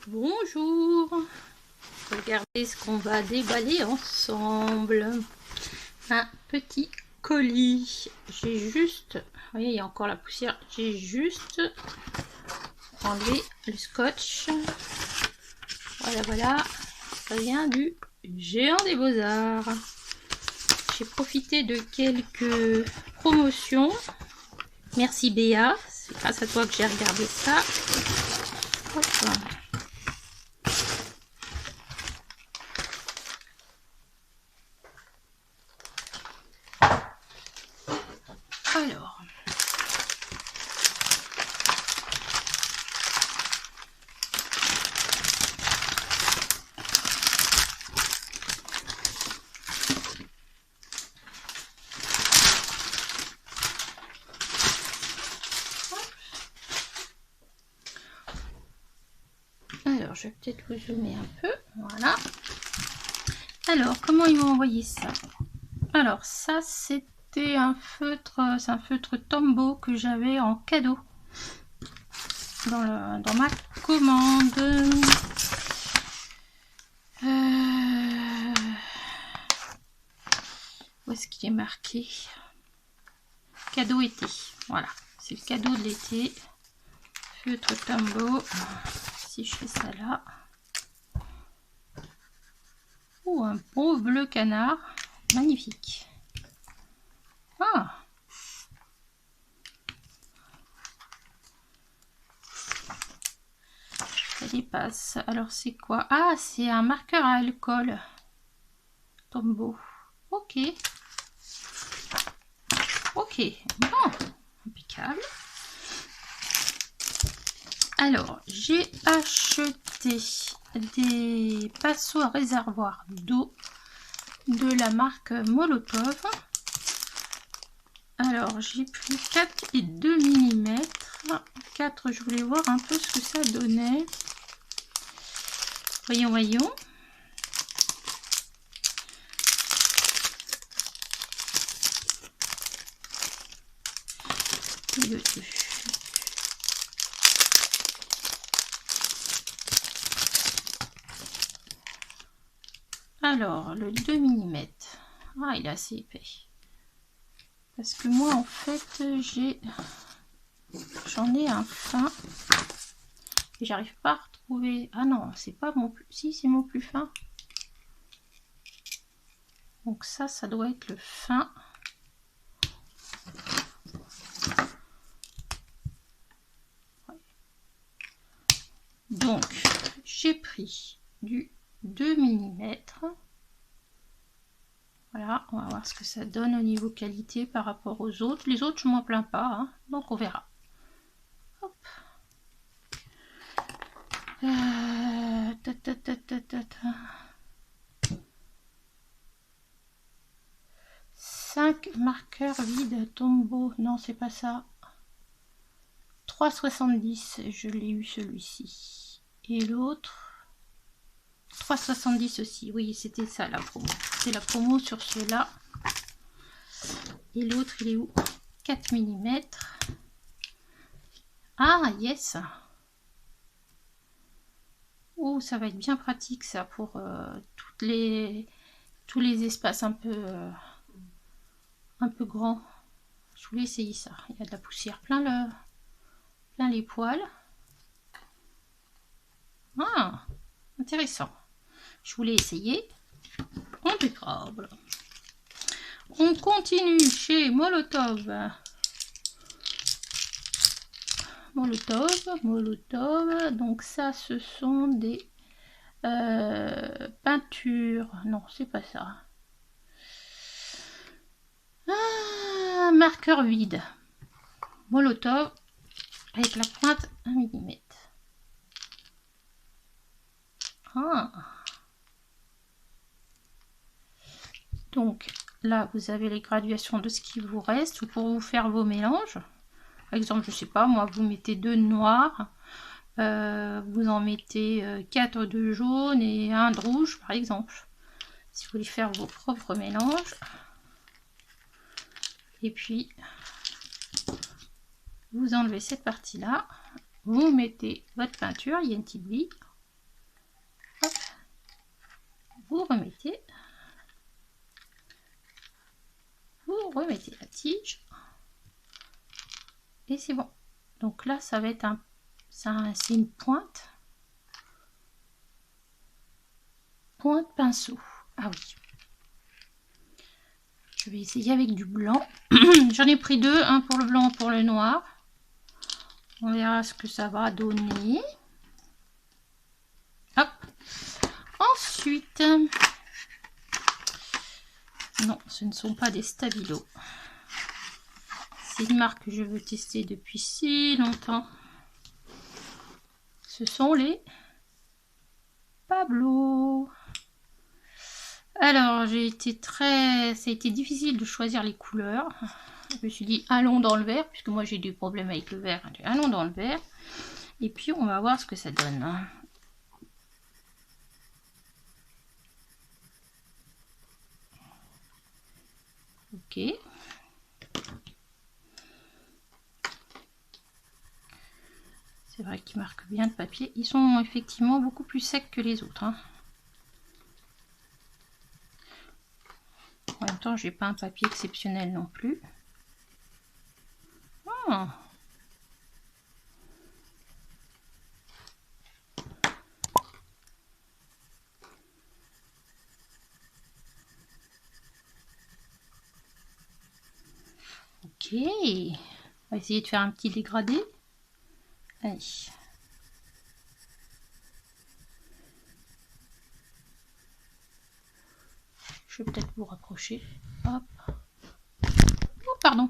Bonjour, regardez ce qu'on va déballer ensemble. Un petit colis. J'ai juste, vous voyez, il y a encore la poussière. J'ai juste enlevé le scotch. Voilà, voilà. Ça vient du Géant des Beaux-Arts. J'ai profité de quelques promotions. Merci Béa, c'est grâce à toi que j'ai regardé ça. Hop. Alors, je vais peut-être vous zoomer un peu. Voilà. Alors, comment ils m'ont envoyé ça? Alors, ça, c'était un feutre, c'est un feutre Tombow que j'avais en cadeau dans ma commande. Où est-ce qu'il est marqué? Cadeau été. Voilà, c'est le cadeau de l'été. Feutre Tombow. Si je fais ça là. Oh, un beau bleu canard. Magnifique. Ah! Ça dépasse. Alors, c'est quoi? Ah, c'est un marqueur à alcool. Tombow. Ok. Ok. Bon. Impeccable. Alors, j'ai acheté des pinceaux à réservoir d'eau de la marque Molotov. Alors, j'ai pris 4 et 2 mm. 4, je voulais voir un peu ce que ça donnait. Voyons, voyons. Et le 2. Alors, le 2 mm. Ah, il est assez épais. Parce que moi, en fait, j'en ai un fin. Et j'arrive pas à retrouver. Ah non, c'est pas mon plus. Si, c'est mon plus fin. Donc ça doit être le fin. Donc, j'ai pris du 2 mm. Voilà, on va voir ce que ça donne au niveau qualité par rapport aux autres. Les autres, je m'en plains pas, hein, donc on verra. Hop. 5 marqueurs vides Tombow. Non, c'est pas ça. 3,70, je l'ai eu celui-ci. Et l'autre 3,70 aussi. Oui, c'était ça la promo. C'est la promo sur ceux-là. Et l'autre, il est où? 4 mm. Ah, yes. Oh, ça va être bien pratique ça pour tous les espaces un peu grands. Je voulais essayer ça. Il y a de la poussière plein les poils. Ah, intéressant. Je voulais essayer. Impeccable. On continue chez Molotov. Molotov. Donc ça, ce sont des peintures. Non, c'est pas ça. Ah, marqueur vide. Molotov avec la pointe 1 mm. Ah. Donc là, vous avez les graduations de ce qui vous reste pour vous faire vos mélanges. Par exemple, je sais pas, moi, vous mettez 2 de noir, vous en mettez 4 de jaune et 1 de rouge, par exemple. si vous voulez faire vos propres mélanges. Et puis, vous enlevez cette partie-là. Vous mettez votre peinture, Yentibli. Hop. Vous remettez. Vous remettez la tige. Et c'est bon. Donc là, ça va être c'est une pointe. Pointe pinceau. Ah oui. Je vais essayer avec du blanc. J'en ai pris deux, un pour le blanc, un pour le noir. On verra ce que ça va donner. Hop. Ensuite, non, ce ne sont pas des Stabilo. C'est une marque que je veux tester depuis si longtemps. Ce sont les Pablo. Alors, ça a été difficile de choisir les couleurs. Je me suis dit, allons dans le vert, puisque moi j'ai du problème avec le vert. Allons dans le vert. Et puis, on va voir ce que ça donne. Ok. C'est vrai qu'ils marquent bien le papier. Ils sont effectivement beaucoup plus secs que les autres. En même temps, j'ai pas un papier exceptionnel non plus. Oh. Ok. On va essayer de faire un petit dégradé. Allez. Je vais peut-être vous rapprocher. Hop. Oh, pardon.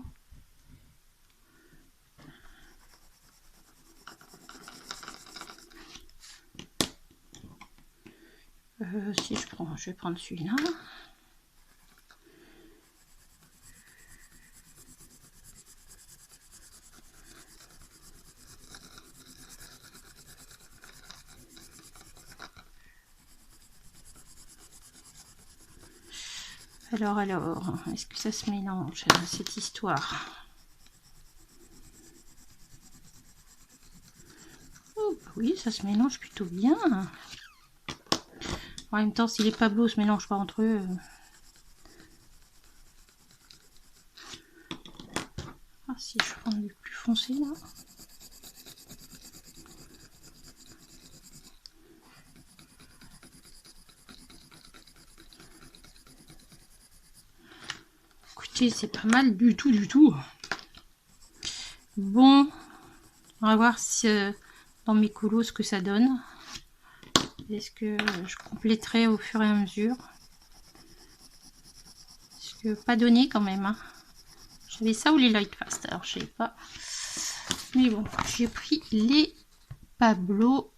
Si je vais prendre celui-là. Alors, est-ce que ça se mélange cette histoire? Oh, bah oui, ça se mélange plutôt bien. En même temps, si les Pablo se mélangent pas entre eux. Ah, si je prends du plus foncé là. Écoutez, c'est pas mal du tout. Bon, on va voir si dans mes colos ce que ça donne. Est-ce que je compléterai au fur et à mesure? Parce que pas donné quand même. J'avais ça ou les Light Fast, alors je sais pas. Mais bon, j'ai pris les Pablo.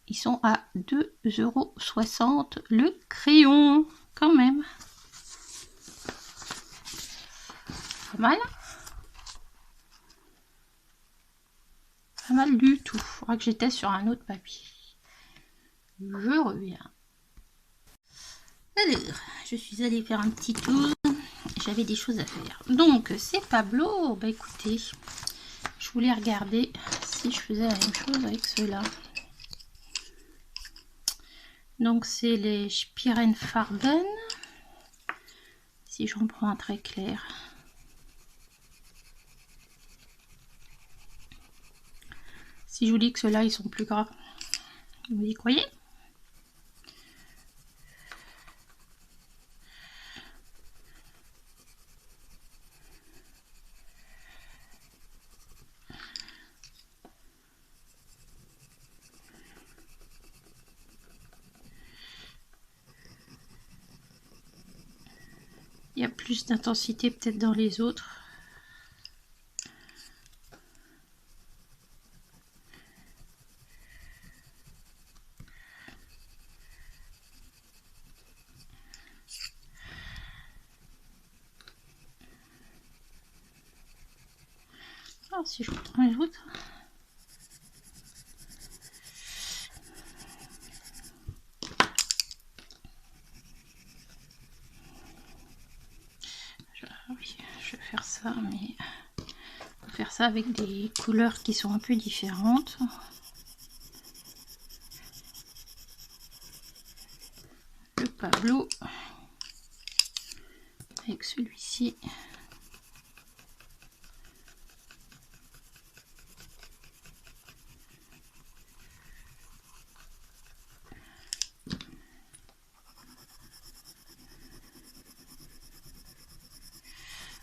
Ils sont à 2,60 € le crayon. Quand même. Pas mal. Pas mal du tout. Il faudra que j'étais sur un autre papier. Je reviens. Alors, je suis allée faire un petit tour. J'avais des choses à faire. Donc, c'est Pablo. Bah écoutez, je voulais regarder si je faisais la même chose avec ceux-là. Donc, c'est les Spirenfarben. Si j'en prends un très clair. Si je vous dis que ceux-là, ils sont plus gras, vous y croyez? Il y a plus d'intensité peut-être dans les autres. Ah, si je prends les autres. ça, mais on va faire ça avec des couleurs qui sont un peu différentes. Le Pablo avec celui-ci.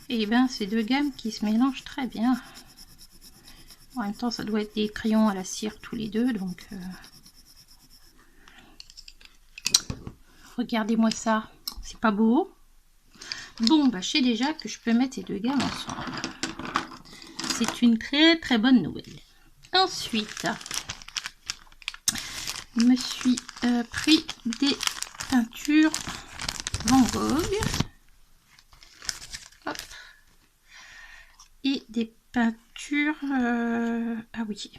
Et bien ces deux gammes qui se mélangent très bien. En même temps ça doit être des crayons à la cire tous les deux, donc regardez-moi ça, c'est pas beau? Bon bah je sais déjà que je peux mettre ces deux gammes ensemble. C'est une très très bonne nouvelle. Ensuite, je me suis pris des peintures Van Gogh. Hop. Et des peintures ah oui,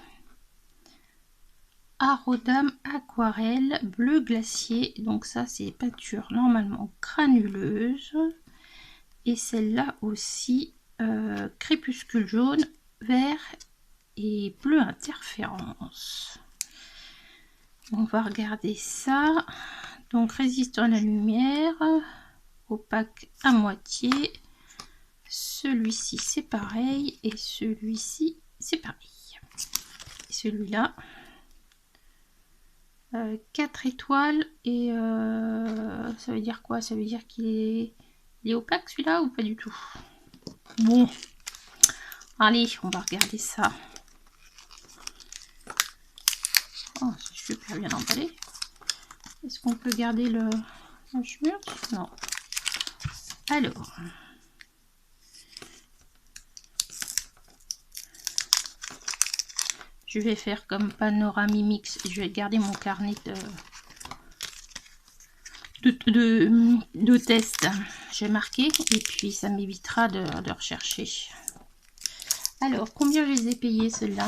Arodam aquarelle bleu glacier. Donc ça c'est peinture normalement granuleuse, et celle-là aussi crépuscule jaune, vert et bleu interférence. On va regarder ça. Donc résistant à la lumière, opaque à moitié. Celui-ci c'est pareil, et celui-ci c'est pareil. Et celui-là 4 étoiles, et ça veut dire quoi? Ça veut dire qu'il est opaque celui-là ou pas du tout? Bon, allez, on va regarder ça. Oh, c'est super bien emballé. Est-ce qu'on peut garder le schmurz? Non. Alors, je vais faire comme Panoramimix. Je vais garder mon carnet de test. J'ai marqué, et puis ça m'évitera de rechercher. Alors, combien je les ai payés ceux-là?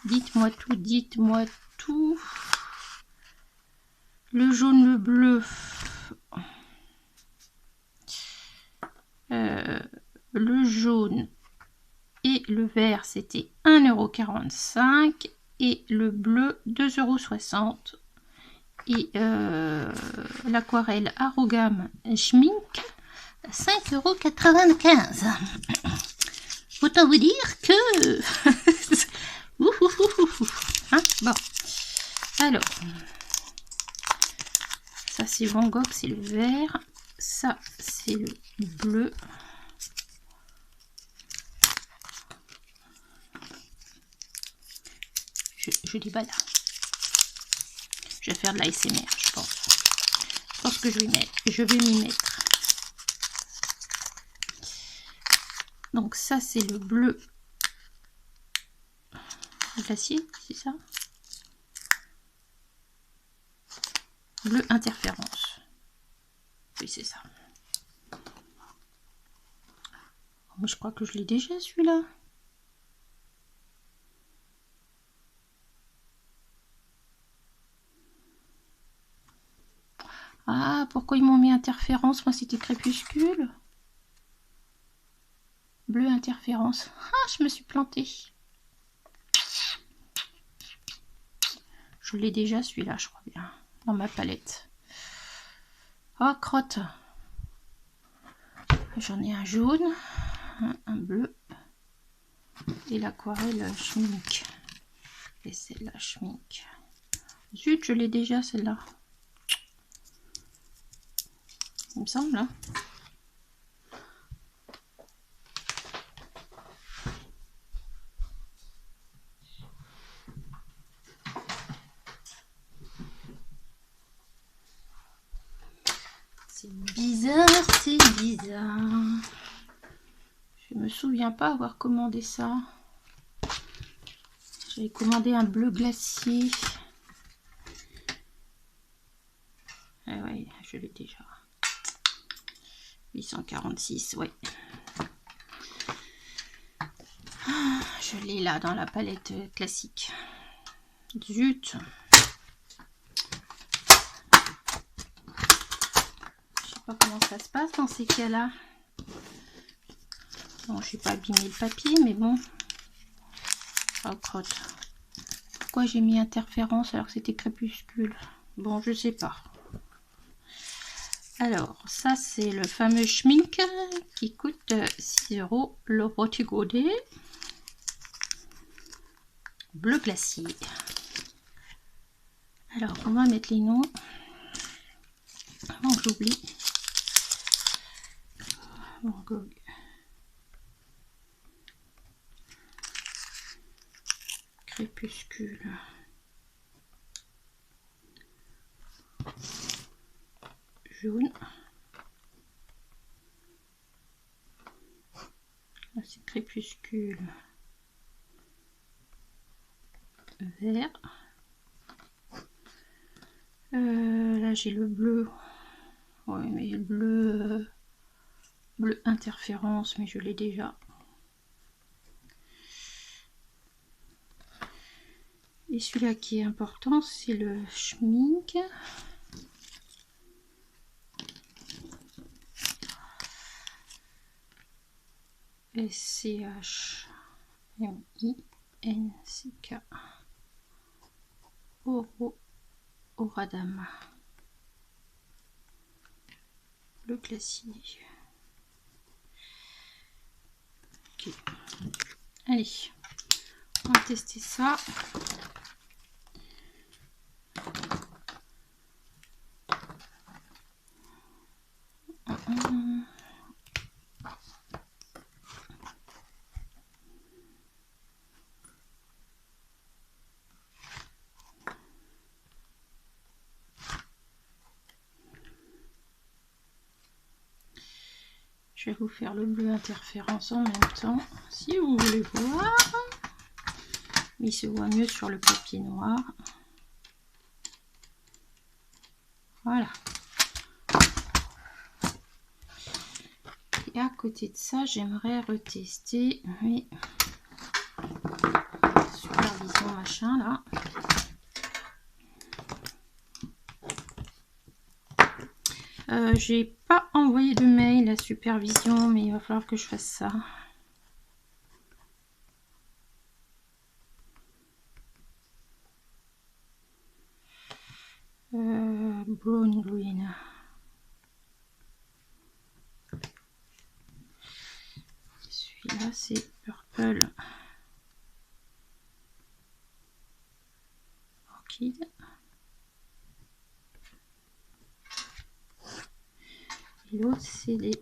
Dites-moi tout, dites-moi tout. Le jaune, le bleu. Le jaune et le vert, c'était 1,45 €. Et le bleu, 2,60 €. Et l'aquarelle Arogam Schmink, 5,95 €. Autant vous dire que... hein, bon. Alors, ça c'est Van Gogh, c'est le vert. Ça c'est le bleu. Je dis pas là. Je vais faire de l'ASMR, je pense. Je pense que je vais m'y mettre. Donc ça c'est le bleu glacier, c'est ça? Bleu interférence. Oui, c'est ça. Moi, je crois que je l'ai déjà celui-là. Ah, pourquoi ils m'ont mis interférence? Moi, c'était crépuscule. Bleu interférence. Ah, je me suis plantée. Je l'ai déjà celui-là, je crois bien, dans ma palette. Oh, crotte. J'en ai un jaune, un bleu, et l'aquarelle Schmink. Et celle-là, Schmink. Zut, je l'ai déjà celle-là. Il me semble, hein. C'est bizarre, c'est bizarre. Je me souviens pas avoir commandé ça. J'avais commandé un bleu glacier. Ah ouais, je l'ai déjà. 846, ouais. Je l'ai là dans la palette classique. Zut. Je sais pas comment ça se passe dans ces cas-là. Bon, j'ai pas abîmé le papier, mais bon. Oh, crotte. Pourquoi j'ai mis interférence alors que c'était crépuscule? Bon, je sais pas. Alors, ça c'est le fameux Schmink qui coûte 6 € le petit godet. Bleu glacier. Alors, on va mettre les noms avant que j'oublie. Crépuscule. Jaune. Là, c'est crépuscule. Vert. Là, j'ai le bleu. Ouais, mais le bleu, bleu interférence, mais je l'ai déjà. Et celui-là qui est important, c'est le Schmink. SCHMINCK. Auradam. Le glacier. Ok. Allez, on va tester ça. Je vais vous faire le bleu interférence en même temps, si vous voulez voir. Mais il se voit mieux sur le papier noir. Voilà. Et à côté de ça, j'aimerais retester mes supervision machin là. J'ai pas envoyé de mail à supervision, mais il va falloir que je fasse ça. Brown green. Celui-là c'est purple orchid. Et l'autre c'est des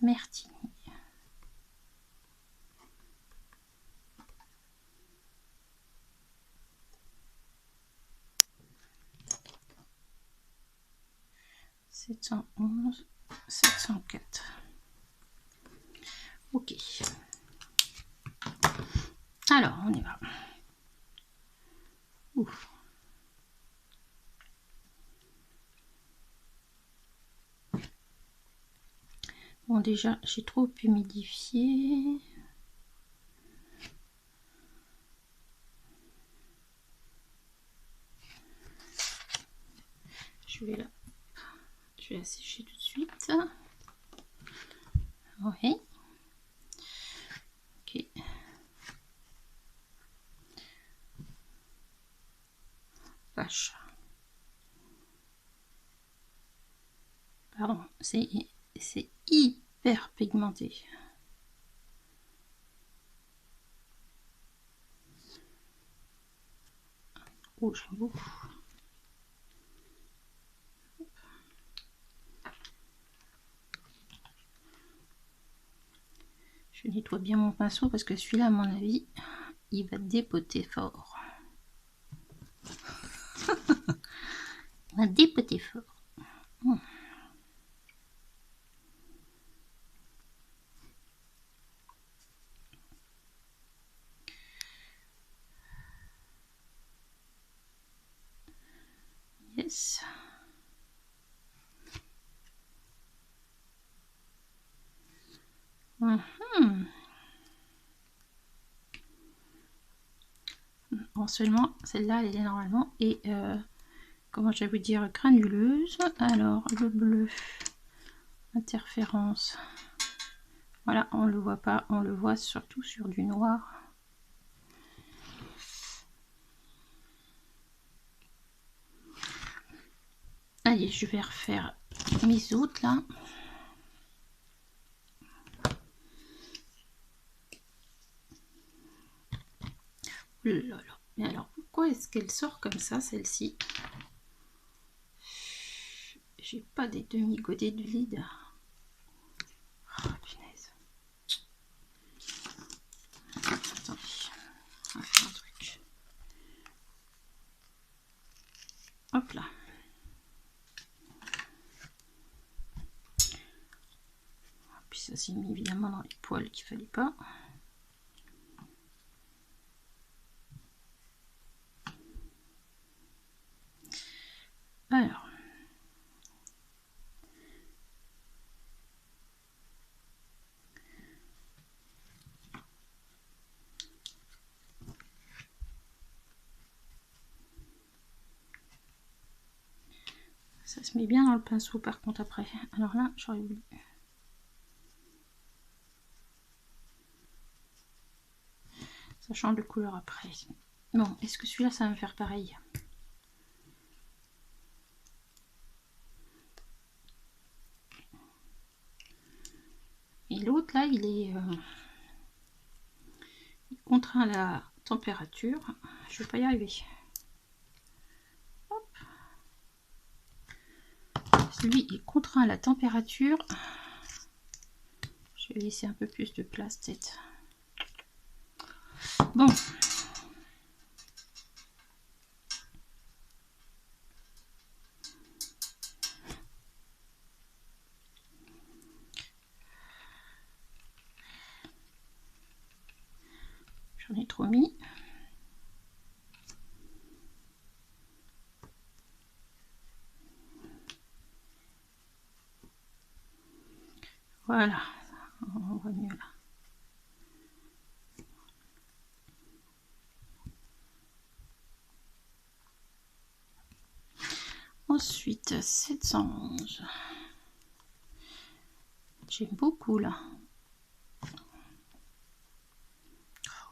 Mertini. « 711, 704. » Ok. Alors, on y va. Ouf. Bon, déjà, j'ai trop humidifié. Je vais la sécher tout de suite. Oui. Ok. Vache. Pardon, c'est hyper pigmenté. Oh, j'aime beaucoup. Je nettoie bien mon pinceau parce que celui-là, à mon avis, il va dépoter fort. Il va dépoter fort. Yes. Bon, seulement celle-là, elle est normalement et comment je vais vous dire, granuleuse. Alors le bleu, interférence. Voilà, on le voit pas, on le voit surtout sur du noir. Allez, je vais refaire mes autres là. Mais alors, pourquoi est-ce qu'elle sort comme ça, celle-ci? J'ai pas des demi-godets de vide. Oh, punaise. Attendez, on va faire un truc. Hop là. Puis ça s'est mis évidemment dans les poils qu'il fallait pas. Alors. Ça se met bien dans le pinceau par contre après. Alors là, j'aurais oublié. Ça change de couleur après. Bon, est-ce que celui-là, ça va me faire pareil? Et l'autre, là, il est contraint à la température. Je vais pas y arriver. Hop. Celui est contraint à la température. Je vais laisser un peu plus de place, peut-être. Bon. J'en ai trop mis. Voilà, on voit mieux là. Ensuite, 711. J'aime beaucoup là. Oh,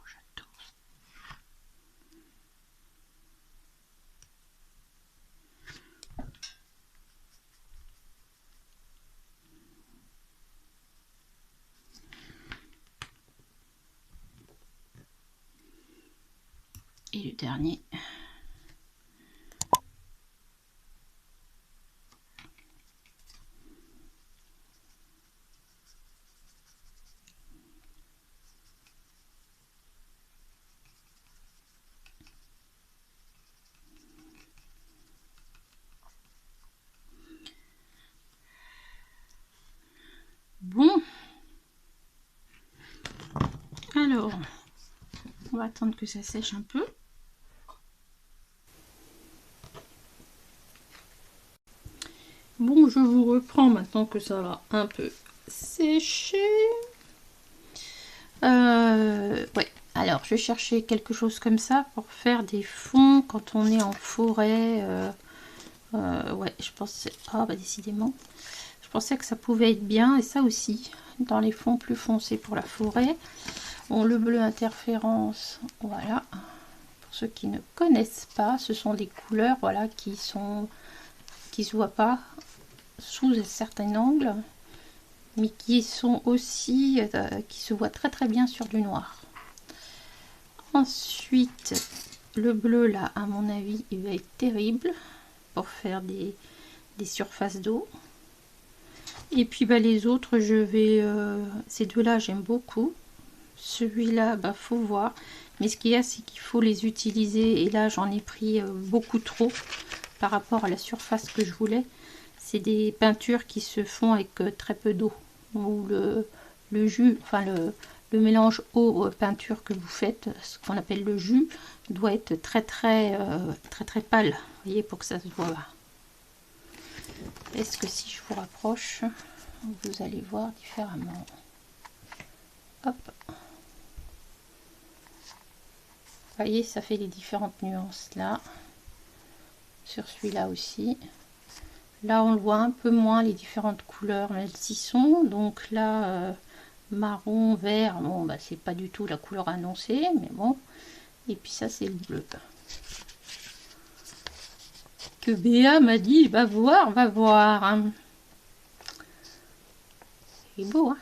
j'adore. Et le dernier. Bon. Alors, on va attendre que ça sèche un peu. Bon, je vous reprends maintenant que ça va un peu sécher. Ouais, alors je cherchais quelque chose comme ça pour faire des fonds quand on est en forêt. Ouais, je pensais... Ah bah décidément. Je pensais que ça pouvait être bien, et ça aussi, dans les fonds plus foncés pour la forêt. Bon, le bleu interférence, voilà. Pour ceux qui ne connaissent pas, ce sont des couleurs, voilà, qui se voient pas sous un certain angle, mais qui sont aussi, qui se voient très très bien sur du noir. Ensuite, le bleu là, à mon avis, il va être terrible pour faire des surfaces d'eau. Et puis bah, les autres, je vais, ces deux-là, j'aime beaucoup. Celui-là, bah faut voir. Mais ce qu'il y a, c'est qu'il faut les utiliser. Et là, j'en ai pris beaucoup trop par rapport à la surface que je voulais. C'est des peintures qui se font avec très peu d'eau. Ou le jus, enfin le mélange eau peinture que vous faites, ce qu'on appelle le jus, doit être très pâle. Vous voyez, pour que ça se voit. Est-ce que si je vous rapproche, vous allez voir différemment. Hop. Vous voyez, ça fait les différentes nuances là. Sur celui-là aussi. Là, on le voit un peu moins, les différentes couleurs, mais elles y sont. Donc là, marron, vert, bon, bah, c'est pas du tout la couleur annoncée, mais bon. Et puis ça, c'est le bleu. Que Béa m'a dit, va voir, va voir. Hein. C'est beau, hein.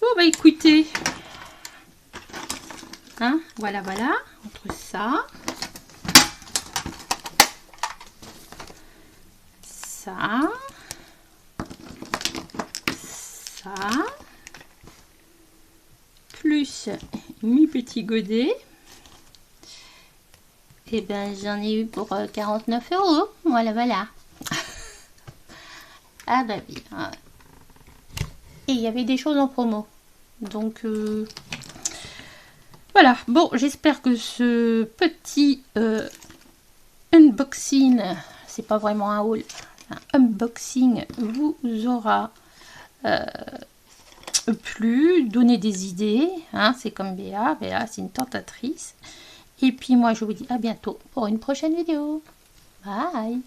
Bon, bah écoutez. Hein, voilà, voilà. Entre ça. Ça. Ça. Plus mes petits godets. Et ben j'en ai eu pour 49 €. Voilà, voilà. Ah bah bien. Et il y avait des choses en promo. Donc voilà. Bon, j'espère que ce petit unboxing, c'est pas vraiment un haul, un unboxing vous aura plu, donné des idées. Hein, c'est comme Béa. Béa, c'est une tentatrice. Et puis moi, je vous dis à bientôt pour une prochaine vidéo. Bye!